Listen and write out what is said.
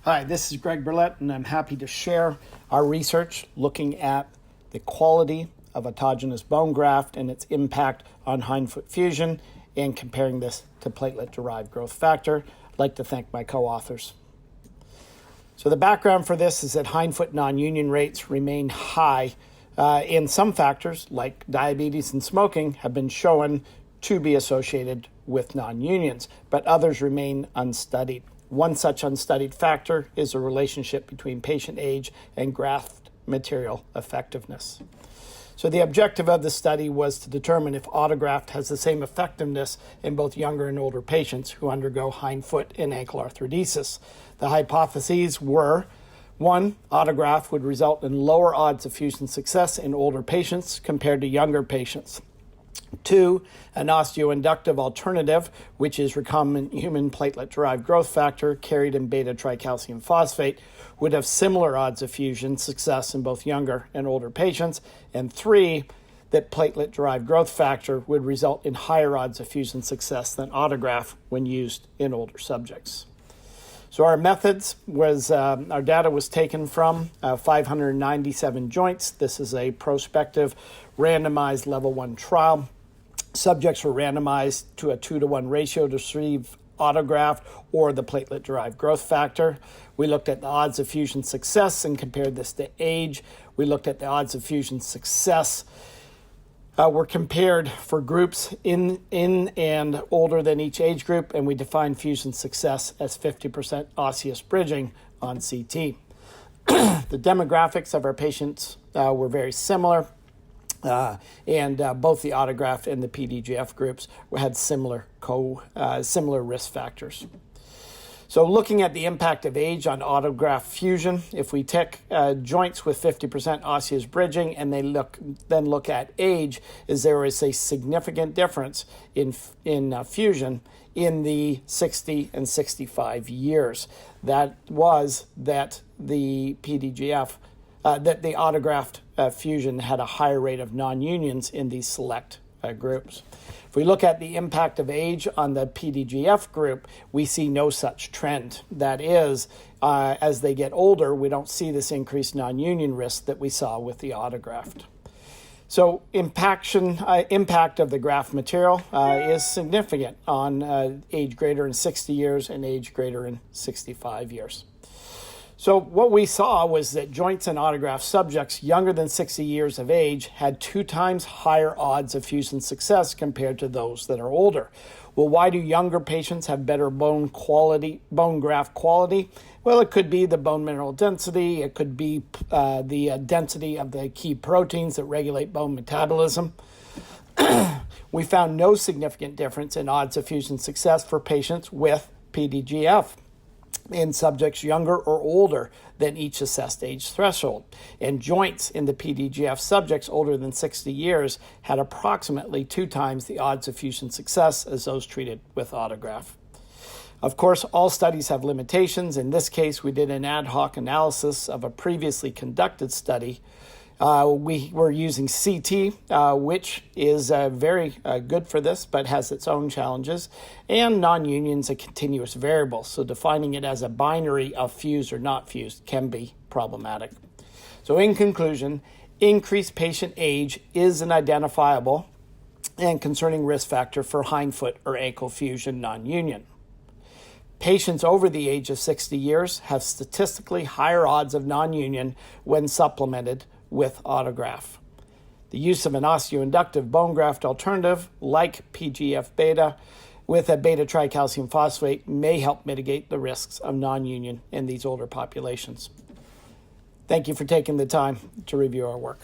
Hi, this is Greg Burlett, and I'm happy to share our research looking at the quality of autogenous bone graft and its impact on hindfoot fusion and comparing this to platelet-derived growth factor. I'd like to thank my co-authors. So the background for this is that hindfoot non-union rates remain high, and some factors like diabetes and smoking have been shown to be associated with non-unions, but others remain unstudied. One such unstudied factor is a relationship between patient age and graft material effectiveness. So the objective of the study was to determine if autograft has the same effectiveness in both younger and older patients who undergo hindfoot and ankle arthrodesis. The hypotheses were: 1, autograft would result in lower odds of fusion success in older patients compared to younger patients. 2, an osteoinductive alternative, which is recombinant human platelet-derived growth factor carried in beta-tricalcium phosphate, would have similar odds of fusion success in both younger and older patients. And 3, that platelet-derived growth factor would result in higher odds of fusion success than autograft when used in older subjects. So our methods was, our data was taken from 597 joints. This is a prospective randomized level 1 trial. Subjects were randomized to a 2-to-1 ratio to receive autograft or the platelet-derived growth factor. We looked at the odds of fusion success and compared this to age. We looked at the odds of fusion success were compared for groups in and older than each age group, and we defined fusion success as 50% osseous bridging on CT. The demographics of our patients were very similar, and both the autograft and the PDGF groups had similar risk factors. So looking at the impact of age on autograft fusion, if we take joints with 50% osseous bridging and then look at age, is there is a significant difference in fusion in the 60 and 65 years. That was that the PDGF, that the autograft fusion had a higher rate of non-unions in these select groups. If we look at the impact of age on the PDGF group, we see no such trend. That is, as they get older, we don't see this increased non-union risk that we saw with the autograft. So impact of the graft material is significant on age greater than 60 years and age greater than 65 years. So what we saw was that joints and autograft subjects younger than 60 years of age had 2 times higher odds of fusion success compared to those that are older. Well, why do younger patients have better bone graft quality? Well, it could be the bone mineral density. It could be the density of the key proteins that regulate bone metabolism. We found no significant difference in odds of fusion success for patients with PDGF in subjects younger or older than each assessed age threshold. And joints in the PDGF subjects older than 60 years had approximately 2 times the odds of fusion success as those treated with autograft. Of course, all studies have limitations. In this case, we did an ad hoc analysis of a previously conducted study. We were using CT, which is very good for this, but has its own challenges. And non-union is a continuous variable, so defining it as a binary of fused or not fused can be problematic. So in conclusion, increased patient age is an identifiable and concerning risk factor for hindfoot or ankle fusion non-union. Patients over the age of 60 years have statistically higher odds of non-union when supplemented with autograft. The use of an osteoinductive bone graft alternative like PGF-beta with a beta-tricalcium phosphate may help mitigate the risks of non-union in these older populations. Thank you for taking the time to review our work.